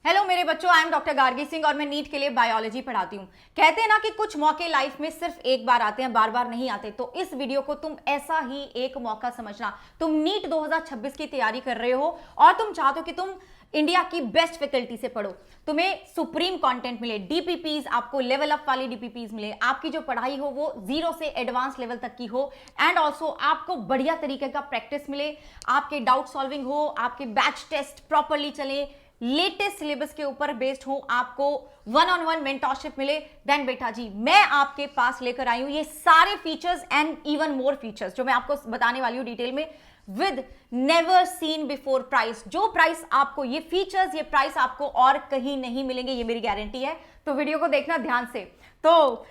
Hello मेरे बच्चों, I am doctor Gargi Singh और मैं नीट के लिए बायोलॉजी पढ़ाती हूँ। कहते हैं ना कि कुछ मौके लाइफ में सिर्फ एक बार आते हैं, बार बार नहीं आते। तो इस वीडियो को तुम ऐसा ही एक मौका समझना। तुम नीट 2026 की तैयारी कर रहे हो और तुम चाहते हो कि तुम इंडिया की बेस्ट फैकल्टी से पढ़ो, तुम्हें सुप्रीम कंटेंट मिले, डीपीपीज आपको लेवल अप वाली डीपीपीज मिले, आपकी जो पढ़ाई हो वो जीरो से एडवांस लेवल तक की हो, एंड ऑल्सो आपको बढ़िया तरीके का प्रैक्टिस मिले, आपके डाउट सॉल्विंग हो, आपके बैच टेस्ट प्रॉपरली चले, लेटेस्ट सिलेबस के ऊपर बेस्ड हो, आपको वन ऑन वन मेंटरशिप मिले, देन बेटा जी मैं आपके पास लेकर आई हूं ये सारे features and even more features जो मैं आपको बताने वाली हूं डिटेल में, with never seen before price. जो प्राइस आपको, ये फीचर्स, ये प्राइस आपको और कहीं नहीं मिलेंगे, ये मेरी गारंटी है। तो वीडियो को देखना ध्यान से। तो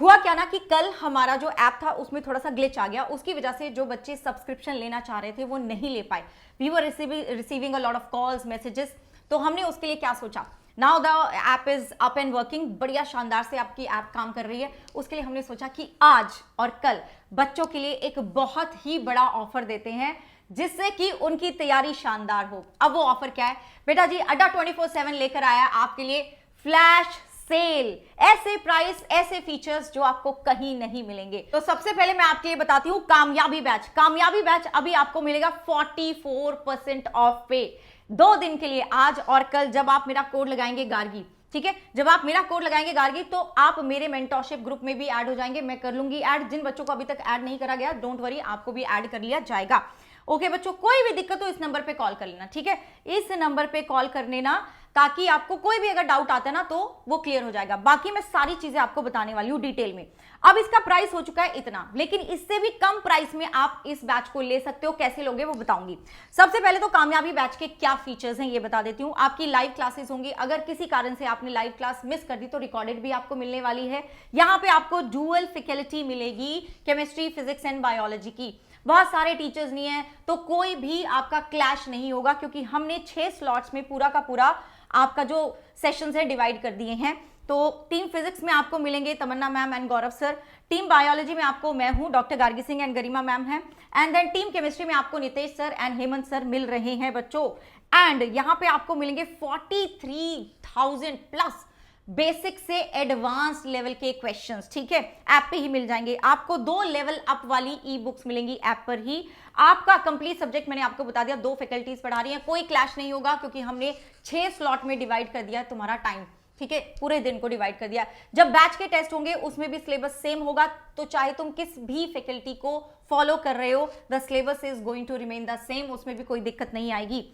हुआ क्या ना कि कल हमारा जो ऐप था उसमें थोड़ा सा ग्लिच आ गया, उसकी वजह से जो बच्चे सब्सक्रिप्शन लेना चाह रहे थे वो नहीं ले पाए। We were receiving a lot of calls, messages. तो हमने उसके लिए क्या सोचा, now the app is up and working, बढ़िया शानदार से आपकी ऐप काम कर रही है। उसके लिए हमने सोचा कि आज और कल बच्चों के लिए एक बहुत ही बड़ा ऑफर देते हैं जिससे कि उनकी तैयारी शानदार हो। अब वो ऑफर क्या है बेटा जी, अड्डा 24/7 लेकर आया आपके लिए फ्लैश सेल, ऐसे प्राइस, ऐसे फीचर्स जो आपको कहीं नहीं मिलेंगे। तो सबसे पहले मैं आपके लिए बताती हूं कामयाबी बैच। कामयाबी बैच अभी आपको मिलेगा 44% ऑफ पे 2 दिन के लिए, आज और कल, जब आप मेरा कोड लगाएंगे गार्गी। ठीक है, जब आप मेरा कोड लगाएंगे गार्गी तो आप मेरे मेंटरशिप ग्रुप में भी ऐड हो जाएंगे। मैं कर लूंगी ऐड, जिन बच्चों को अभी तक ऐड नहीं करा गया डोंट वरी, आपको भी ऐड कर लिया जाएगा। ओके बच्चों, कोई भी दिक्कत हो इस नंबर पे कॉल कर लेना। ठीक है, इस नंबर पे कॉल कर लेना ताकि आपको कोई भी अगर डाउट आता है ना तो वो क्लियर हो जाएगा। बाकी मैं सारी चीजें आपको बताने वाली हूं डिटेल में। अब इसका प्राइस हो चुका है इतना, लेकिन इससे भी कम प्राइस में आप इस बैच को ले सकते हो। कैसे लोगे वो बताऊंगी। सबसे पहले तो कामयाबी बैच के क्या फीचर्स हैं ये बता देती हूं। आपकी लाइव क्लासेस होंगी, अगर किसी कारण से आपने लाइव क्लास मिस कर दी तो रिकॉर्डेड भी आपको मिलने वाली है। यहां पे आपको डुअल फैकल्टी मिलेगी, केमिस्ट्री, फिजिक्स एंड बायोलॉजी की। बहुत सारे टीचर्स नहीं है तो कोई भी आपका क्लैश नहीं होगा, क्योंकि हमने 6 स्लॉट्स में पूरा का पूरा आपका जो सेशंस है डिवाइड कर दिए हैं। तो टीम फिजिक्स में आपको मिलेंगे Tamanna ma'am and Gaurav sir, team biology में आपको मैं हूं doctor Gargi Singh and Garima ma'am हैं, एंड देन टीम केमिस्ट्री में आपको Nitesh sir and Hemant sir मिल रहे हैं बच्चों। एंड यहां पे आपको मिलेंगे 43,000 प्लस बेसिक से एडवांस लेवल के क्वेश्चंस। ठीक है, ऐप पे ही मिल जाएंगे आपको। 2 लेवल अप वाली ई बुक्स मिलेंगी ऐप पर ही। आपका कंप्लीट सब्जेक्ट मैंने आपको बता दिया, 2 फैकल्टीज पढ़ा रही हैं, कोई क्लैश नहीं होगा क्योंकि हमने 6 स्लॉट में डिवाइड कर दिया तुम्हारा टाइम। ठीक है, पूरे दिन को डिवाइड कर दिया। जब बैच के टेस्ट होंगे उसमें भी सिलेबस सेम होगा, तो चाहे तुम किस भी फैकल्टी को फॉलो कर रहे हो, the syllabus is going to remain the same, उसमें भी कोई दिक्कत नहीं आएगी।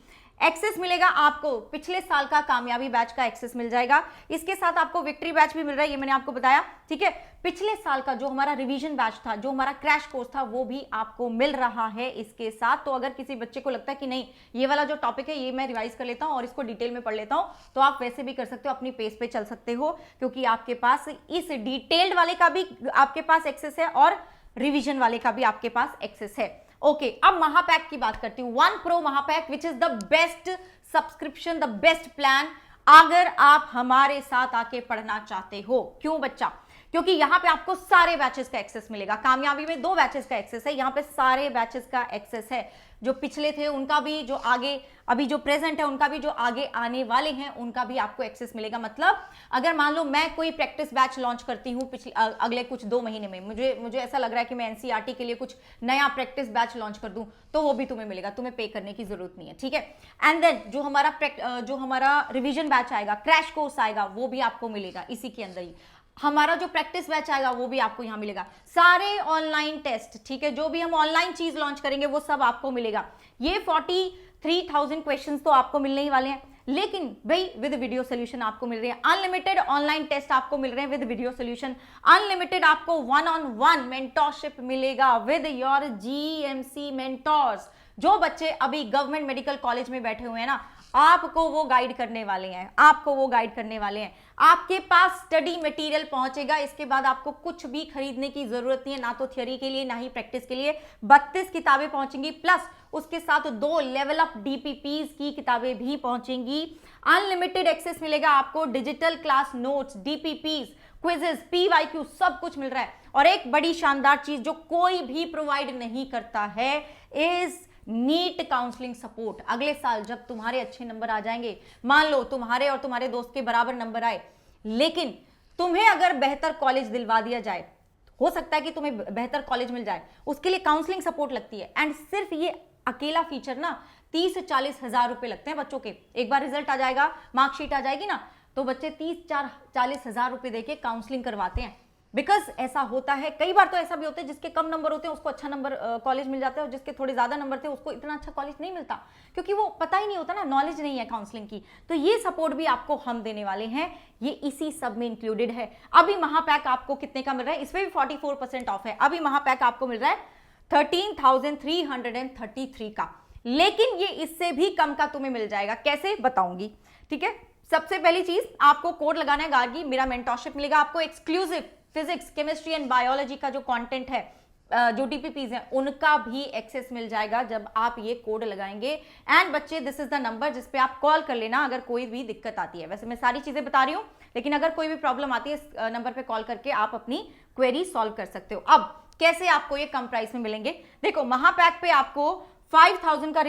एक्सेस मिलेगा आपको, पिछले साल का कामयाबी बैच का एक्सेस मिल जाएगा। इसके साथ आपको विक्ट्री बैच भी मिल रहा है, ये मैंने आपको बताया। ठीक है, पिछले साल का जो हमारा रिवीजन बैच था, जो हमारा क्रैश कोर्स था, वो भी आपको मिल रहा है इसके साथ। तो अगर किसी बच्चे को लगता है कि नहीं ये वाला जो टॉपिक है ये मैं रिवाइज कर लेता हूं और इसको डिटेल में पढ़ लेता हूं, तो आप वैसे भी कर सकते हो, अपनी पेज पे चल सकते हो, क्योंकि आपके पास इस डिटेल्ड वाले का भी आपके पास एक्सेस है और रिवीजन वाले का भी आपके पास एक्सेस है। ओके, अब महापैक की बात करती हूं। 1 Pro महापैक which is the best subscription, the best plan अगर आप हमारे साथ आके पढ़ना चाहते हो। क्यों बच्चा? क्योंकि यहां पे आपको सारे बैचेस का एक्सेस मिलेगा। कामयाबी में 2 बैचेस का एक्सेस है, यहां पे सारे बैचेस का एक्सेस है। जो पिछले थे उनका भी, जो आगे अभी जो प्रेजेंट है उनका भी, जो आगे आने वाले हैं उनका भी आपको एक्सेस मिलेगा। मतलब अगर मान लो मैं कोई प्रैक्टिस बैच लॉन्च करती हूं पिछले अगले कुछ 2 महीने में, मुझे ऐसा लग रहा है कि मैं एनसीईआरटी के लिए कुछ नया प्रैक्टिस बैच लॉन्च कर दूं, तो वो भी तुम्हें मिलेगा, तुम्हें पे करने की जरूरत नहीं है। ठीक है, एंड देन जो हमारा रिविजन बैच आएगा, क्रैश कोर्स आएगा, वो भी आपको मिलेगा इसी के अंदर ही। हमारा जो प्रैक्टिस बैच आएगा वो भी आपको यहां मिलेगा। सारे ऑनलाइन टेस्ट, ठीक है, जो भी हम ऑनलाइन चीज लॉन्च करेंगे वो सब आपको मिलेगा। ये 43,000 क्वेश्चंस तो आपको मिलने ही वाले हैं, लेकिन भाई विद वीडियो सोल्यूशन आपको मिल रहे हैं। अनलिमिटेड ऑनलाइन टेस्ट आपको मिल रहे हैं विद वीडियो सोल्यूशन। अनलिमिटेड आपको 1-on-1 मेंटरशिप मिलेगा विद योर जीएमसी मेंटर्स। जो बच्चे अभी गवर्नमेंट मेडिकल कॉलेज में बैठे हुए हैं ना, आपको वो गाइड करने वाले हैं, आपको वो गाइड करने वाले हैं। आपके पास स्टडी मटेरियल पहुंचेगा, इसके बाद आपको कुछ भी खरीदने की जरूरत नहीं है, ना तो थ्योरी के लिए ना ही प्रैक्टिस के लिए। 32 किताबें पहुंचेंगी, प्लस उसके साथ 2 लेवल अप डीपीपीज की किताबें भी पहुंचेंगी। अनलिमिटेड एक्सेस मिलेगा आपको, digital class notes, DPPs, quizzes, PYQ, सब कुछ मिल रहा है। और एक बड़ी शानदार चीज जो कोई भी प्रोवाइड नहीं करता है इज नीट काउंसलिंग सपोर्ट। अगले साल जब तुम्हारे अच्छे नंबर आ जाएंगे, मान लो तुम्हारे और तुम्हारे दोस्त के बराबर नंबर आए, लेकिन तुम्हें अगर बेहतर कॉलेज दिलवा दिया जाए, हो सकता है कि तुम्हें बेहतर कॉलेज मिल जाए, उसके लिए काउंसलिंग सपोर्ट लगती है। एंड सिर्फ ये अकेला फीचर ना 30-40 हजार रुपए लगते हैं बच्चों के। एक बार रिजल्ट आ जाएगा, मार्कशीट आ जाएगी ना, तो बच्चे 30-40 हजार रुपए देके काउंसलिंग करवाते हैं। बिकॉज ऐसा होता है, कई बार तो ऐसा भी होता है जिसके कम नंबर होते हैं उसको अच्छा नंबर कॉलेज मिल जाता है, और जिसके थोड़े ज्यादा नंबर थे उसको इतना अच्छा कॉलेज नहीं मिलता, क्योंकि वो पता ही नहीं होता ना, नॉलेज नहीं है काउंसलिंग की। तो ये सपोर्ट भी आपको हम देने वाले हैं, ये इसी सब में इंक्लूडेड है। अभी महापैक आपको कितने का मिल रहा है, इसमें भी 44% ऑफ है। अभी महापैक आपको मिल रहा है 13,333 का, लेकिन ये इससे भी कम का तुम्हें मिल जाएगा। कैसे बताऊंगी, ठीक है। सबसे पहली चीज, आपको कोड लगाना है गार्गी, मेरा मेंटरशिप मिलेगा आपको, exclusive physics, chemistry and biology का जो कंटेंट है, जो डीपीपीज हैं, उनका भी एक्सेस मिल जाएगा जब आप ये कोड लगाएंगे। एंड बच्चे, दिस इज द नंबर जिस पे आप कॉल कर लेना अगर कोई भी दिक्कत आती है। वैसे मैं सारी चीजें बता रही हूं, लेकिन अगर कोई भी प्रॉब्लम आती है, इस नंबर पे कॉल करके आप अपनी क्वेरी सॉल्व कर सकते हो। अब कैसे आपको ये कम प्राइस में मिलेंगे, देखो, महापैक पे आपको 5000 का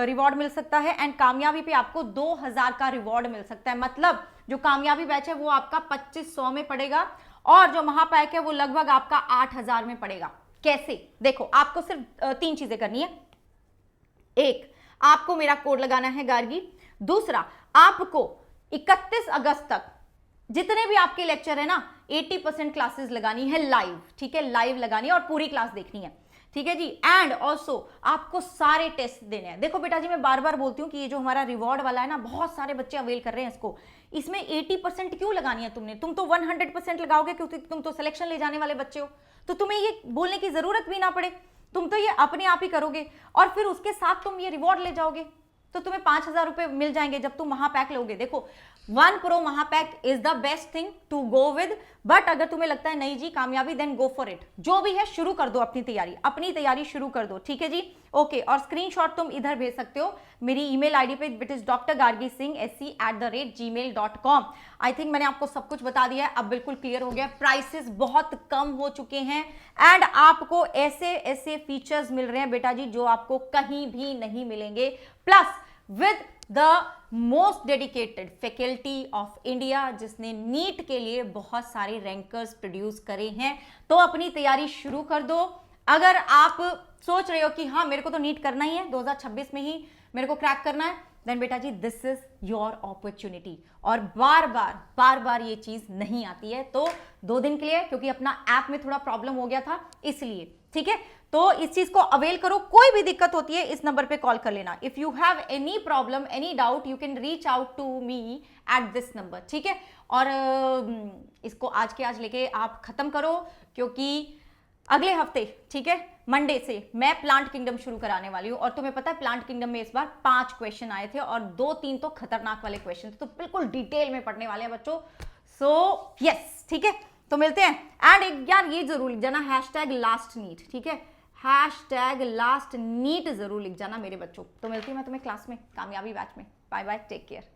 रिवॉर्ड मिल सकता है, एंड कामयाबी पे आपको 2000 का रिवॉर्ड मिल सकता है। मतलब जो कामयाबी बैच है वो आपका 2500 में पड़ेगा, और जो महापैक है वो लगभग आपका 8000 में पड़ेगा। कैसे, देखो, आपको सिर्फ 3 चीजें करनी है। एक, आपको मेरा कोड लगाना है गार्गी। दूसरा, आपको 31 अगस्त तक जितने भी आपके लेक्चर है ना, 80% क्लासेस लगानी है लाइव, ठीक है, लाइव लगानी है और पूरी क्लास देखनी है, ठीक है जी। एंड ऑल्सो आपको सारे टेस्ट देने हैं। देखो बेटा जी, मैं बार बार बोलती हूँ कि ये जो हमारा रिवॉर्ड वाला है ना, बहुत सारे बच्चे अवेल कर रहे हैं इसको। इसमें 80% क्यों लगानी है तुमने, तुम तो 100% लगाओगे, क्योंकि तुम तो सिलेक्शन ले जाने वाले बच्चे हो, तो तुम्हें ये बोलने की जरूरत भी ना पड़े, तुम तो ये अपने आप ही करोगे, और फिर उसके साथ तुम ये रिवॉर्ड ले जाओगे, तो तुम्हें 5000 रुपए मिल जाएंगे जब तुम महापैक लोगे। देखो, 1 Pro महापैक is the best thing to go with, but अगर तुम्हें लगता है नहीं जी कामयाबी, देन गो फॉर इट। जो भी है शुरू कर दो, अपनी तैयारी शुरू कर दो, ठीक है जी। ओके, और स्क्रीनशॉट तुम इधर भेज सकते हो मेरी ईमेल आईडी पे, which is drgargisingh@gmail.com। I think मैंने आपको सब कुछ बता दिया है, अब बिल्कुल क्लियर हो गया। प्राइसेस बहुत कम हो चुके हैं, एंड आपको ऐसे ऐसे फीचर्स मिल रहे हैं बेटा जी जो आपको कहीं भी नहीं मिलेंगे, plus with the most dedicated faculty of India, जिसने नीट के लिए बहुत सारे रैंकर्स प्रोड्यूस करे हैं। तो अपनी तैयारी शुरू कर दो। अगर आप सोच रहे हो कि हाँ मेरे को तो नीट करना ही है, 2026 में ही मेरे को क्रैक करना है, देन बेटा जी दिस इज योर अपॉर्चुनिटी। और बार बार ये चीज नहीं आती है, तो 2 दिन के लिए, क्योंकि अपना ऐप में थोड़ा प्रॉब्लम हो गया था इसलिए, ठीक है। तो इस चीज को अवेल करो। कोई भी दिक्कत होती है इस नंबर पे कॉल कर लेना। If you have any problem, any doubt, you can reach out to me at this number, ठीक है। और इसको आज के आज लेके आप खत्म करो, क्योंकि अगले हफ्ते, ठीक है, मंडे से मैं प्लांट किंगडम शुरू कराने वाली हूँ। और तुम्हें पता है प्लांट किंगडम में इस बार 5 क्वेश्चन आए थे, और 2-3 तो खतरनाक वाले क्वेश्चन थे, तो बिल्कुल डिटेल में पढ़ने वाले हैं बच्चों। सो यस, ठीक है, तो मिलते हैं। एंड यार ये जरूर लिख जाना #LastNeet, ठीक है, #LastNeet जरूर लिख जाना मेरे बच्चों। तो मिलती हूँ मैं तुम्हें क्लास में, कामयाबी बैच में। Bye bye, take care.